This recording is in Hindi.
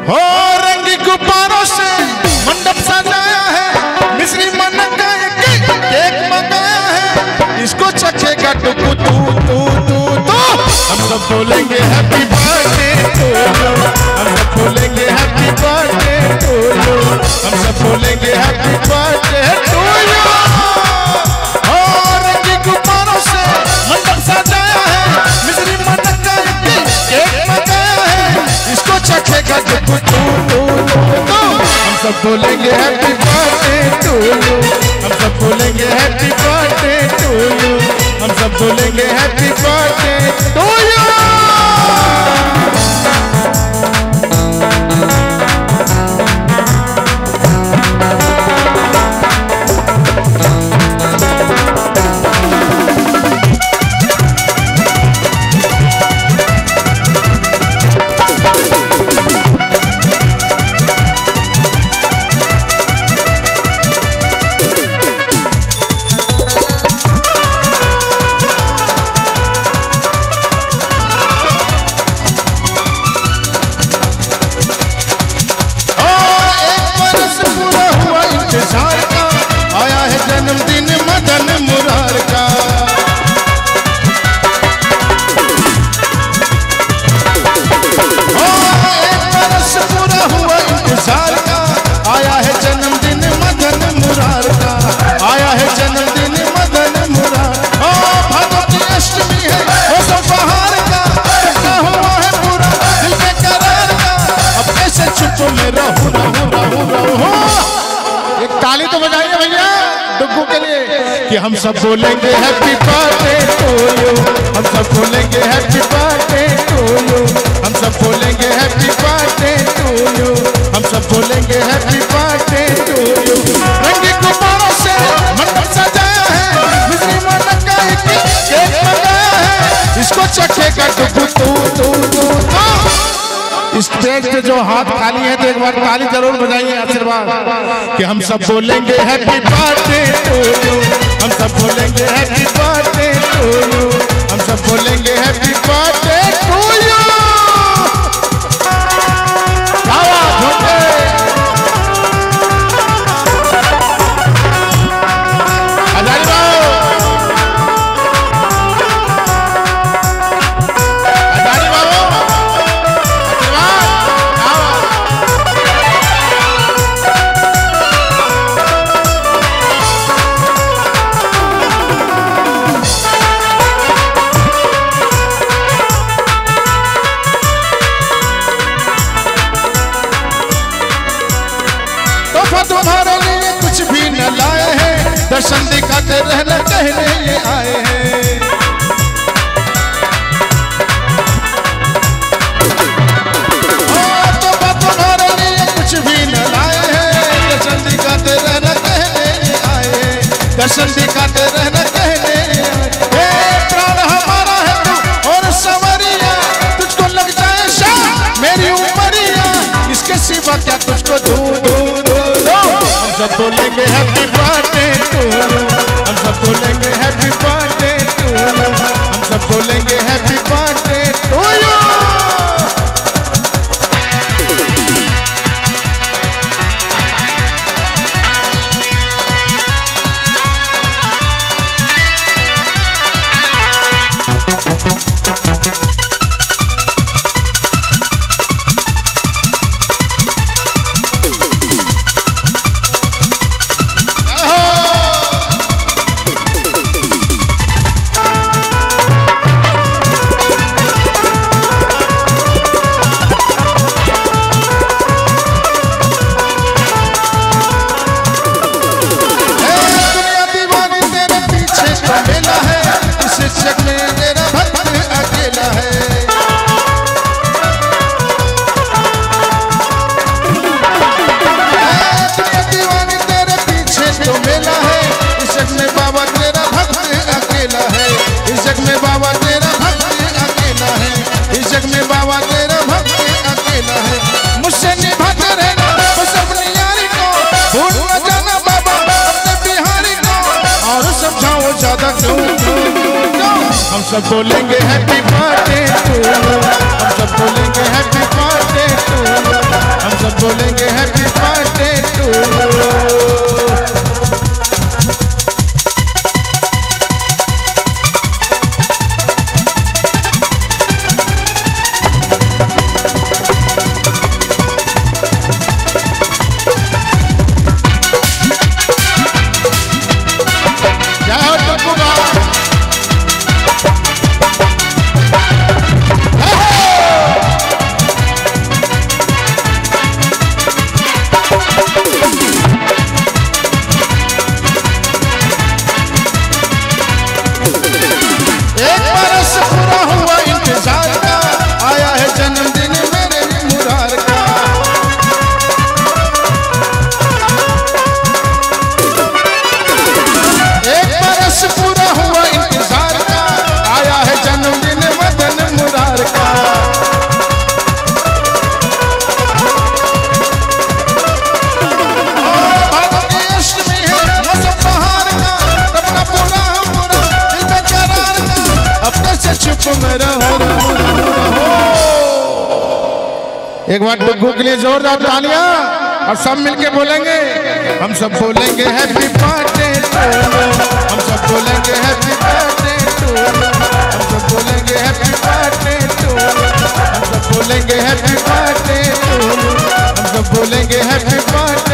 हो रंगी गुब्बारों से मंडप सजाया है, मिश्री मन का केक मंगाया है, इसको चखेगा टुकु तू तू तू तू। हम सब बोलेंगे हैप्पी बर्थडे टू यू, हम सब बोलेंगे हैप्पी बर्थडे टू यू, हम सब बोलेंगे हैप्पी बर्थडे टू यू। हो रंगी गुब्बारों से मंडप सजाया है, मिश्री मन का केक मंगाया है, इसको चखेगा टुकु तू तू तू। हम सब बोलेंगे हैप्पी बर्थडे टू यू, हम सब बोलेंगे हैप्पी बर्थडे टू यू, हम सब बोलेंगे हैप्पी बर्थडे टू यू। आया है जन्मदिन मदन मुरार का, एक बरस पूरा हुआ इंतजार का, आया है जन्मदिन मदन मुरार का, आया है जन्मदिन मदन मुरार। भादों की अष्टमी है मौसम बहार का, हुआ है पूरा दिल के करार का, अब कैसे चुप में रहूं रहूं रहूं रहूं। एक ताली तो बजाइए भैया डुग्गू के लिए कि हम सब बोलेंगे हैप्पी बर्थडे टू यू, हम सब बोलेंगे हैप्पी बर्थडे टू यू, हम सब बोलेंगे हैप्पी बर्थडे टू यू, हम सब बोलेंगे हैप्पी बर्थडे टू यू। रंगी गुब्बारों से मंडप सजाया है, मिश्री मन का केक मंगाया है, इसको चखेगा डुग्गू तू तू तू तू। स्टेज पे जो हाथ खाली है तो एक बार ताली जरूर बजाइए आशीर्वाद कि हम सब बोलेंगे हैप्पी बर्थडे टू यू, हम सब बोलेंगे हैप्पी बर्थडे टू यू, हम सब बोलेंगे हैप्पी बर्थडे टू यू। तुम्हारे लिए कुछ भी न लाए हैं, दर्शन दिखाते रहना कहने ये आए हैं। तो तुम्हारे लिए कुछ भी न लाए हैं, दर्शन दिखाते रहना कहने ये आए हैं, दर्शन दिखाते रहना कहने ये आए। प्राण हमारा है तू और सवरिया, तुझको लग जाए शाम मेरी उमरिया, इसके सिवा क्या तुझको दूर दूर। हम सब बोलेंगे हैप्पी बर्थडे टू यू, हम सब बोलेंगे हैप्पी बर्थडे टू यू, हम सब बोलेंगे हैप्पी बर्थडे टू यू। ज्यादा क्यों हम सब बोलेंगे हैप्पी बर्थडे टू यू, हम सब बोलेंगे हैप्पी बर्थडे टू यू। से चुप में रहो। एक बार डुग्गू के लिए जोरदार तालियां और सब मिलके बोलेंगे। हम सब बोलेंगे हैप्पी बर्थडे टू यू, हम सब बोलेंगे हैप्पी बर्थडे टू यू, हम सब बोलेंगे हैप्पी बर्थडे टू यू, हम सब बोलेंगे हैप्पी बर्थडे टू यू, हम सब बोलेंगे हैप्पी बर्थडे।